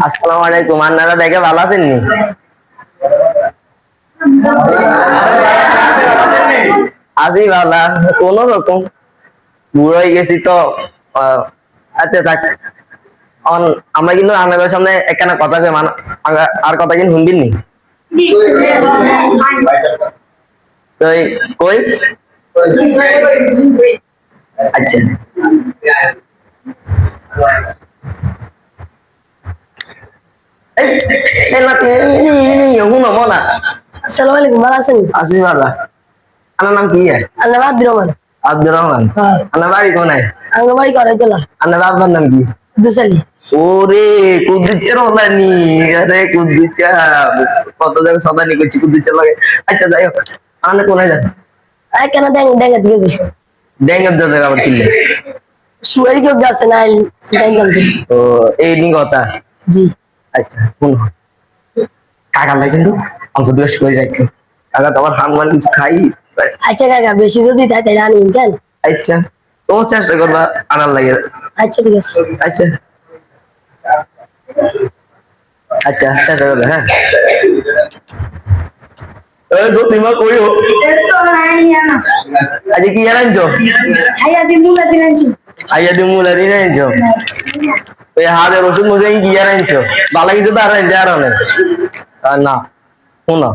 আসসালামু আলাইকুম। আপনারা দেখে ভালো আছেন নি? আছি ভালো, কোন রকম। বুড়ো হয়ে গেছি তো। আহ, আচ্ছা থাক। আমরা কিন্তু আপনাদের সামনে একখানা কথা কই, আর কথা কিন্তু শুনবেন নি? তো কই আচ্ছা আসসালামু আলাইকুম, ভালো আছেন? আছি ভালো। আপনার নাম কি? আল্লাহ আব্দুর রহমান। আব্দুর রহমান। আপনার বাড়ি কোনায়? আমার বাড়ি করাইতলা। আপনার বাবার নাম কি? দুসালি। ওরে কুদ্দুচ্চার হলানি, আরে কুদ্দুচ্চা কত জায়গায় সদানি করছি কুদ্দুচ্চার লাগে। আচ্ছা যাই হোক, আপনি কোনায় যান? কেন ডেঙ্গা দিয়ে যাই? ডেঙ্গের যাতে আবার কিনলে শুয়ারি কেউ গাছে নাই ডেঙ্গা। তো এই নি কথা। জি আচ্ছা শুনো, কাকা লাগে কিন্তু অল্প বেশ করে রাখো। কাকা তোমার হানমান কিছু খাই। আচ্ছা কাকা, বেশি যদি তাই তাই আনিন কেন? আচ্ছা তোমার চেষ্টা করবা আনার লাগে। আচ্ছা ঠিক আছে। আচ্ছা আচ্ছা চেষ্টা করবে। হ্যাঁ জ্যোতিমা কইও আজকে কি আনছো? হাইয়াদি মুলা দিলাঞ্চি। আইয়াদি মুলা দিন আনছো? ওই হাতের ওষুধ মজে কি আনছো? ভালো কিছু তো আর আনতে আর অনেক না। শোনো,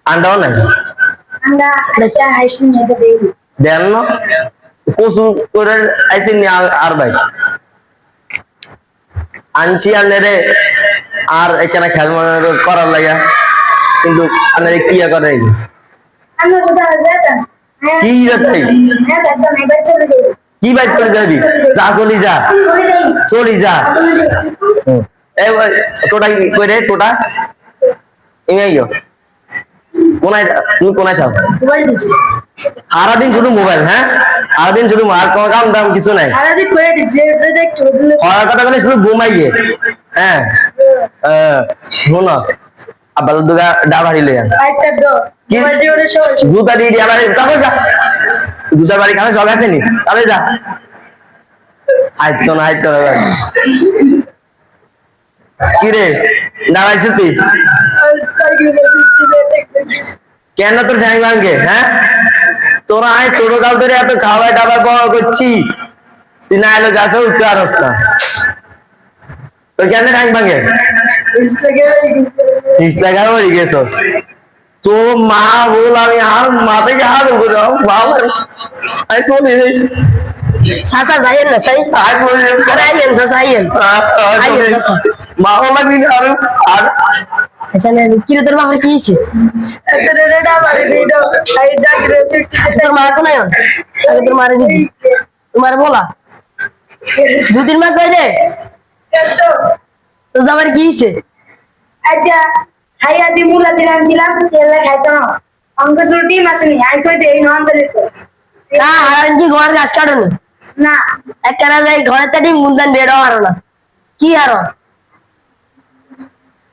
আন্ডাও নাই আন্ডা আচ্ছা হাইসিন যেটা দেই দেন না কচু করে আইসিন আর ভাই আনছি আনলে আর এখানে খেল করার লাগে কিন্তু আনলে কি করে আমরা তো দাদা কি যাতাই হ্যাঁ দাদা নাই বাচ্চা চলে যাই। কি ভাই চলে যাবি? যা চলি যা চলি যা। এই টোটা কি কই রে টোটা? ইমেই গো কোনায় তুমি কোনায় থাও? সারাদিন শুধু মোবাইল। হ্যাঁ সারাদিন শুধু আর কোনো কাম দাম কিছু নাই। সারাদিন করে ডিজে একটু পড়ার কথা বলে শুধু ঘুমাইয়ে। হ্যাঁ শোনো, আব্বাল দুগা ডাবাড়ি লই আন। কি জুতা দিয়ে দিয়ে আবার তাহলে যা। জুতা বাড়ি খাবে সব আছে নি? তাহলে যা। আইতো না আইতো না কি রে দাঁড়াইছ তুই কেন তোর ঠ্যাং ভাঙ্গে? হ্যাঁ তোরা আয় ছোট কাল ধরে এত খাওয়াই টাবার বড় করছি, তুই না এলো গাছে উঠতে পারস না। তোর কেন ঠ্যাং ভাঙ্গে? ইনস্টাগ্রামে হয়ে গেছস তো মা বল আমি আর মাথায় হাত উপরে বাবা আই তো নেই সাসা যাইয়েন না সাই আই তো আরে আইয়েন সাসা আইয়েন আইয়েন সাসা মা বলা দিন আর আচ্ছা না কি রে তোর বাবার কি হইছে? এতটা বাড়ি দিটো আই ডাক রে তোর মা কোন আইন আগে তোর মারে জিবি তোমার বলা দুদিন মা কই দে তো তো যাবার কি হইছে? আচ্ছা হাইয়া দি মুলা দিন আনছিলাম এলা খাইতো না অঙ্ক রুটি মাসনি আই কই দে এই নাম দলে না আর কি ঘর গাছ কাটুন না একরা যাই ঘরে তাটি মুন্দান বেড়ো হারো না কি হারো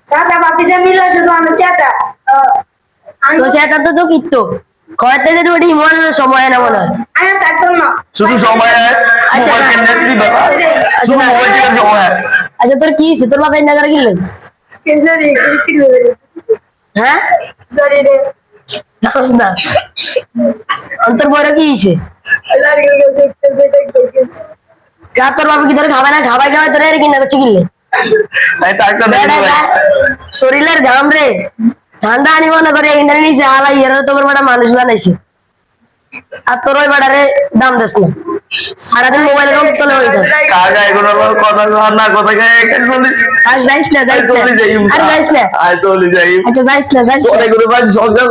সাসা বাতি যা মিলা শুধু আমি চাটা তো চাটা তো কিত্তো ঘরতে যদি ওটি মন সময় না মনে হয় আমি থাকতাম না শুধু সময় আচ্ছা শুধু মোবাইল টিপার সময়। আচ্ছা তোর কি হইছে? তোর বাবা ইন্দা করে কিনলেন কেজারি হ্যাঁ জানি রে দাস না অন্তর বড় কি হইছে? লাগি গেছে সেটা গেছে কা তোর বাবা কি তোর খাবে না? খাবাই খাবাই তোর এর কিনা করছে কিনলে এই থাকতো না শরীরের ঘাম রে ঠান্ডা আনি মনে করে ইন্টার নিচে আলাই এর তোমার বড় মানুষ বানাইছে আর তোর ওই বাড়ারে দাম দেস না সারাদিন মোবাইল রোম চলে হইতা কাকা এগুলো কথা না কথা গায় চলি আর যাইস না যাইস না আর যাইস না আই চলি যাই আচ্ছা যাইস না পরে করে বাজ সজ্ঞা